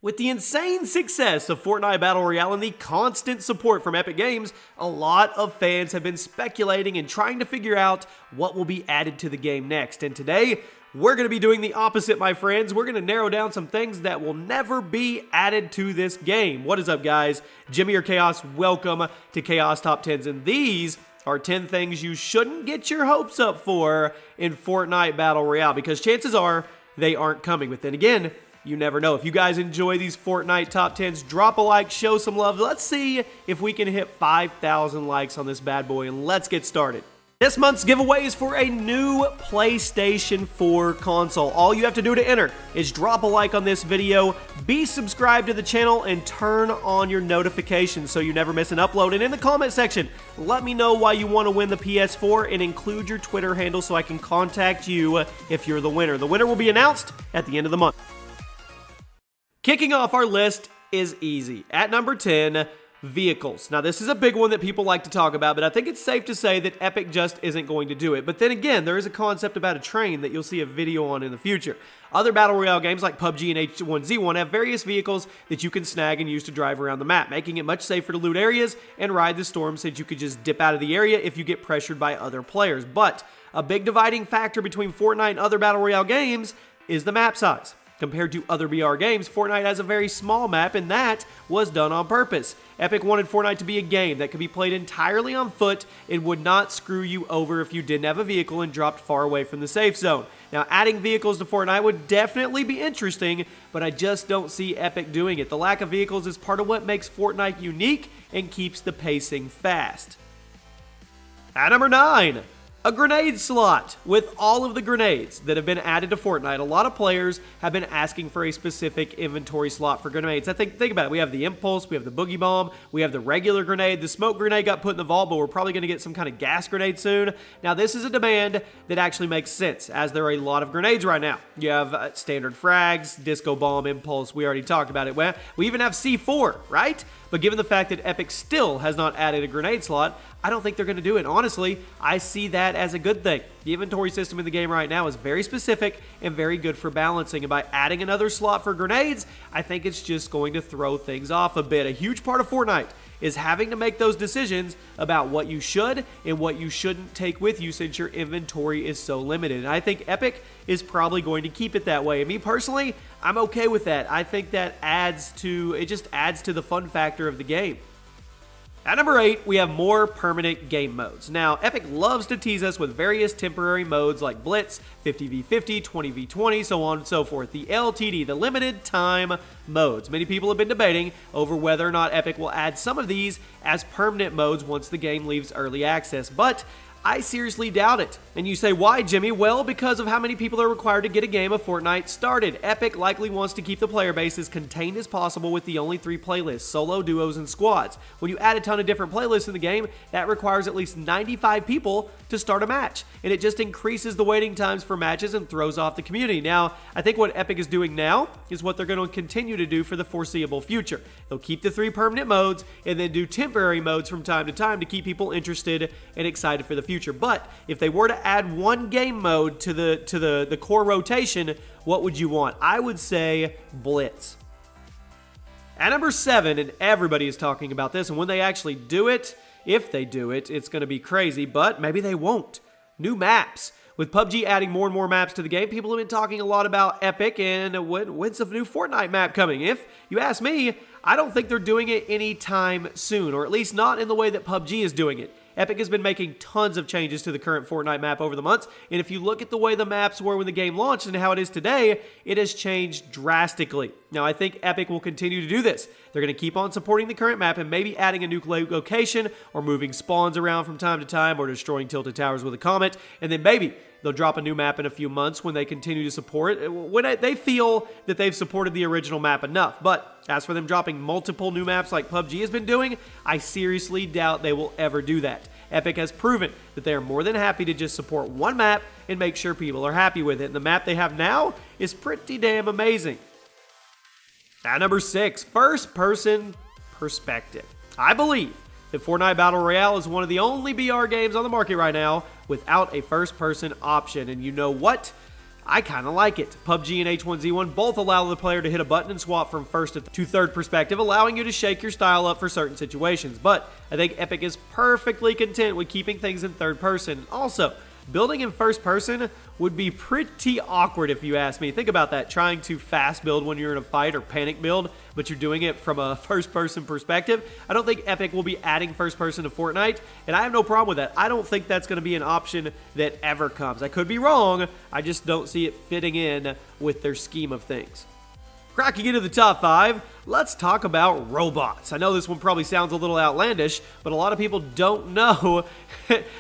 With the insane success of Fortnite Battle Royale and the constant support from Epic Games, a lot of fans have been speculating and trying to figure out what will be added to the game next. And today, we're going to be doing the opposite, my friends. We're going to narrow down some things that will never be added to this game. What is up, guys? Jimmy or Chaos, welcome to Chaos Top 10s. And these are 10 things you shouldn't get your hopes up for in Fortnite Battle Royale, because chances are they aren't coming. But then again, you never know. If you guys enjoy these Fortnite Top 10s, drop a like, show some love. Let's see if we can hit 5,000 likes on this bad boy, and let's get started. This month's giveaway is for a new PlayStation 4 console. All you have to do to enter is drop a like on this video, be subscribed to the channel, and turn on your notifications so you never miss an upload. And in the comment section, let me know why you want to win the PS4 and include your Twitter handle so I can contact you if you're the winner. The winner will be announced at the end of the month. Kicking off our list is easy. At number 10, vehicles. Now, this is a big one that people like to talk about, but I think it's safe to say that Epic just isn't going to do it. But then again, there is a concept about a train that you'll see a video on in the future. Other Battle Royale games like PUBG and H1Z1 have various vehicles that you can snag and use to drive around the map, making it much safer to loot areas and ride the storm, since you could just dip out of the area if you get pressured by other players. But a big dividing factor between Fortnite and other Battle Royale games is the map size. Compared to other BR games, Fortnite has a very small map, and that was done on purpose. Epic wanted Fortnite to be a game that could be played entirely on foot and would not screw you over if you didn't have a vehicle and dropped far away from the safe zone. Now, adding vehicles to Fortnite would definitely be interesting, but I just don't see Epic doing it. The lack of vehicles is part of what makes Fortnite unique and keeps the pacing fast. At number 9. A grenade slot. With all of the grenades that have been added to Fortnite, a lot of players have been asking for a specific inventory slot for grenades. Think about it. We have the Impulse, we have the Boogie Bomb, we have the regular grenade. The smoke grenade got put in the vault, but we're probably going to get some kind of gas grenade soon. Now, this is a demand that actually makes sense, as there are a lot of grenades right now. You have standard frags, Disco Bomb, Impulse. We already talked about it. We even have C4, right? But given the fact that Epic still has not added a grenade slot, I don't think they're going to do it. Honestly, I see that as a good thing. The inventory system in the game right now is very specific and very good for balancing. And by adding another slot for grenades, I think it's just going to throw things off a bit. A huge part of Fortnite is having to make those decisions about what you should and what you shouldn't take with you, since your inventory is so limited. And I think Epic is probably going to keep it that way. And me personally, I'm okay with that. I think that just adds to the fun factor of the game. At number 8, we have more permanent game modes. Now, Epic loves to tease us with various temporary modes like Blitz, 50v50, 20v20, so on and so forth. The LTD, the limited time modes. Many people have been debating over whether or not Epic will add some of these as permanent modes once the game leaves early access, but I seriously doubt it. And you say, why, Jimmy? Well, because of how many people are required to get a game of Fortnite started. Epic likely wants to keep the player base as contained as possible with the only 3 playlists: solo, duos, and squads. When you add a ton of different playlists in the game, that requires at least 95 people to start a match. And it just increases the waiting times for matches and throws off the community. Now, I think what Epic is doing now is what they're going to continue to do for the foreseeable future. They'll keep the 3 permanent modes and then do temporary modes from time to time to keep people interested and excited for the future. But if they were to add one game mode to the core rotation, what would you want? I would say Blitz. At number 7, and everybody is talking about this, and when they actually do it, if they do it, it's going to be crazy, but maybe they won't. New maps. With PUBG adding more and more maps to the game, people have been talking a lot about Epic and when's the new Fortnite map coming? If you ask me, I don't think they're doing it anytime soon, or at least not in the way that PUBG is doing it. Epic has been making tons of changes to the current Fortnite map over the months, and if you look at the way the maps were when the game launched and how it is today, it has changed drastically. Now, I think Epic will continue to do this. They're going to keep on supporting the current map and maybe adding a new location or moving spawns around from time to time or destroying tilted towers with a comet, and then maybe they'll drop a new map in a few months when they continue to support, when they feel that they've supported the original map enough. But as for them dropping multiple new maps like PUBG has been doing, I seriously doubt they will ever do that. Epic has proven that they are more than happy to just support one map and make sure people are happy with it. And the map they have now is pretty damn amazing. At number 6, first-person perspective. I believe that Fortnite Battle Royale is one of the only BR games on the market right now without a first-person option. And you know what? I kind of like it. PUBG and H1Z1 both allow the player to hit a button and swap from first to third perspective, allowing you to shake your style up for certain situations. But I think Epic is perfectly content with keeping things in third person. Also, building in first person would be pretty awkward if you ask me. Think about that, trying to fast build when you're in a fight or panic build, but you're doing it from a first person perspective. I don't think Epic will be adding first person to Fortnite, and I have no problem with that. I don't think that's going to be an option that ever comes. I could be wrong, I just don't see it fitting in with their scheme of things. Cracking into the top 5, let's talk about robots. I know this one probably sounds a little outlandish, but a lot of people don't know.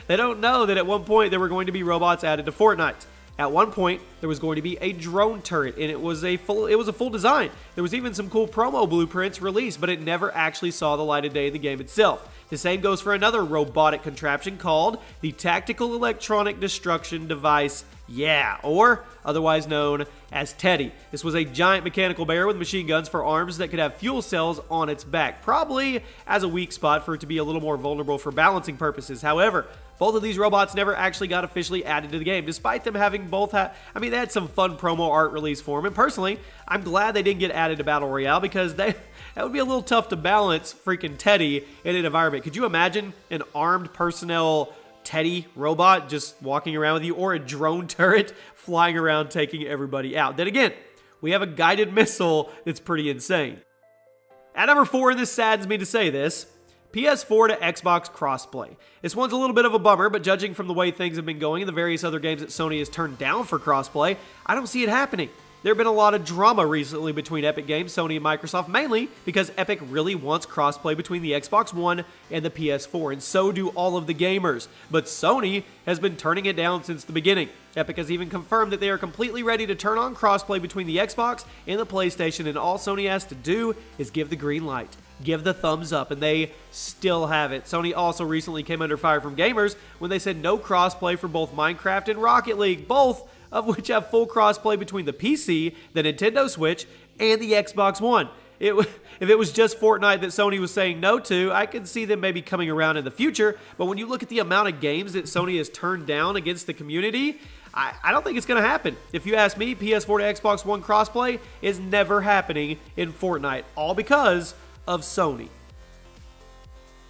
They don't know that at one point there were going to be robots added to Fortnite. At one point, there was going to be a drone turret, and it was a full design. There was even some cool promo blueprints released, but it never actually saw the light of day in the game itself. The same goes for another robotic contraption called the Tactical Electronic Destruction Device, or otherwise known as Teddy. This was a giant mechanical bear with machine guns for arms that could have fuel cells on its back, probably as a weak spot for it to be a little more vulnerable for balancing purposes. However, both of these robots never actually got officially added to the game, despite them having they had some fun promo art release for them, and personally, I'm glad they didn't get added to Battle Royale because that would be a little tough to balance freaking Teddy in an environment. Could you imagine an armed personnel Teddy robot just walking around with you, or a drone turret flying around taking everybody out? Then again, we have a guided missile that's pretty insane. At number 4, and this saddens me to say this, PS4 to Xbox crossplay. This one's a little bit of a bummer, but judging from the way things have been going and the various other games that Sony has turned down for crossplay, I don't see it happening. There have been a lot of drama recently between Epic Games, Sony, and Microsoft, mainly because Epic really wants crossplay between the Xbox One and the PS4, and so do all of the gamers. But Sony has been turning it down since the beginning. Epic has even confirmed that they are completely ready to turn on crossplay between the Xbox and the PlayStation, and all Sony has to do is give the green light, give the thumbs up, and they still have it. Sony also recently came under fire from gamers when they said no crossplay for both Minecraft and Rocket League, both of which have full crossplay between the PC, the Nintendo Switch, and the Xbox One. If it was just Fortnite that Sony was saying no to, I could see them maybe coming around in the future, but when you look at the amount of games that Sony has turned down against the community, I don't think it's going to happen. If you ask me, PS4 to Xbox One crossplay is never happening in Fortnite, all because of Sony.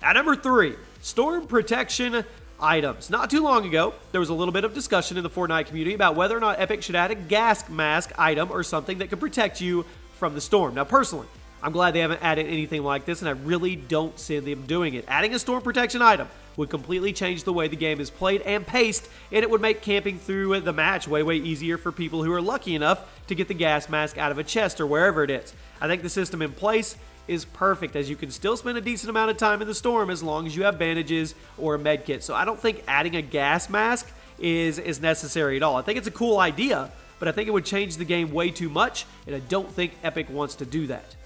At number 3, storm protection items. Not too long ago, there was a little bit of discussion in the Fortnite community about whether or not Epic should add a gas mask item or something that could protect you from the storm. Now, personally, I'm glad they haven't added anything like this, and I really don't see them doing it. Adding a storm protection item would completely change the way the game is played and paced, and it would make camping through the match way easier for people who are lucky enough to get the gas mask out of a chest or wherever it is. I think the system in place is perfect, as you can still spend a decent amount of time in the storm as long as you have bandages or a med kit. So I don't think adding a gas mask is necessary at all. I think it's a cool idea, but I think it would change the game way too much, and I don't think Epic wants to do that.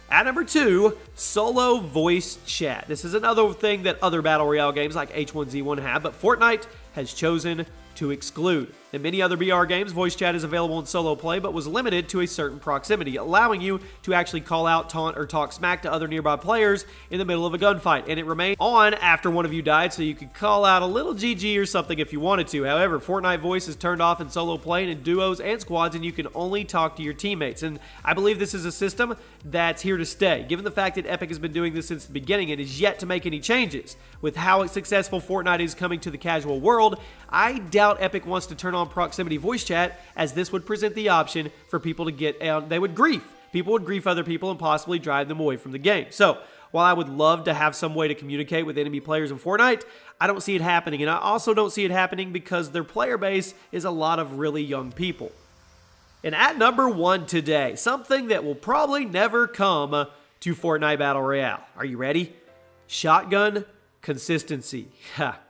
At number 2, solo voice chat. This is another thing that other Battle Royale games like H1Z1 have, but Fortnite has chosen to exclude. In many other BR games, voice chat is available in solo play, but was limited to a certain proximity, allowing you to actually call out, taunt, or talk smack to other nearby players in the middle of a gunfight, and it remained on after one of you died, so you could call out a little GG or something if you wanted to. However, Fortnite voice is turned off in solo play and in duos and squads, and you can only talk to your teammates, and I believe this is a system that's here to stay. Given the fact that Epic has been doing this since the beginning and is yet to make any changes, with how successful Fortnite is coming to the casual world, I doubt Epic wants to turn on proximity voice chat, as this would present the option for people to get out. They would grief. People would grief other people and possibly drive them away from the game. So, while I would love to have some way to communicate with enemy players in Fortnite, I don't see it happening. And I also don't see it happening because their player base is a lot of really young people. And at number 1 today, something that will probably never come to Fortnite Battle Royale. Are you ready? Shotgun consistency.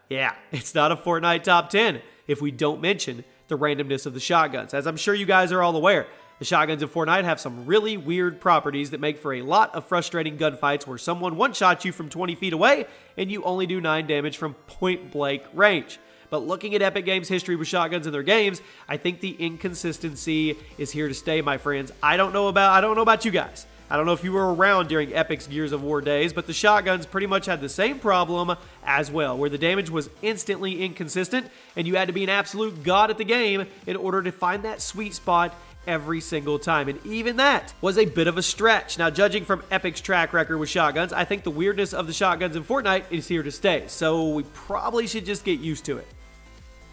Yeah, it's not a Fortnite top 10 if we don't mention the randomness of the shotguns. As I'm sure you guys are all aware, the shotguns in Fortnite have some really weird properties that make for a lot of frustrating gunfights where someone one-shots you from 20 feet away and you only do 9 damage from point-blank range. But looking at Epic Games' history with shotguns in their games, I think the inconsistency is here to stay, my friends. I don't know about you guys. I don't know if you were around during Epic's Gears of War days, but the shotguns pretty much had the same problem as well, where the damage was instantly inconsistent, and you had to be an absolute god at the game in order to find that sweet spot every single time, and even that was a bit of a stretch. Now, judging from Epic's track record with shotguns, I think the weirdness of the shotguns in Fortnite is here to stay, so we probably should just get used to it.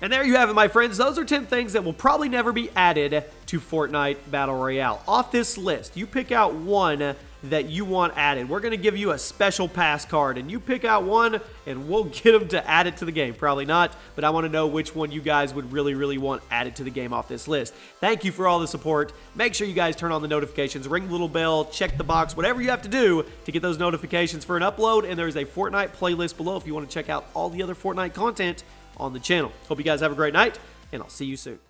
And there you have it, my friends. Those are 10 things that will probably never be added to Fortnite Battle Royale. Off this list, you pick out one that you want added. We're going to give you a special pass card, and you pick out one, and we'll get them to add it to the game. Probably not, but I want to know which one you guys would really, really want added to the game off this list. Thank you for all the support. Make sure you guys turn on the notifications, ring the little bell, check the box, whatever you have to do to get those notifications for an upload, and there's a Fortnite playlist below if you want to check out all the other Fortnite content on the channel. Hope you guys have a great night, and I'll see you soon.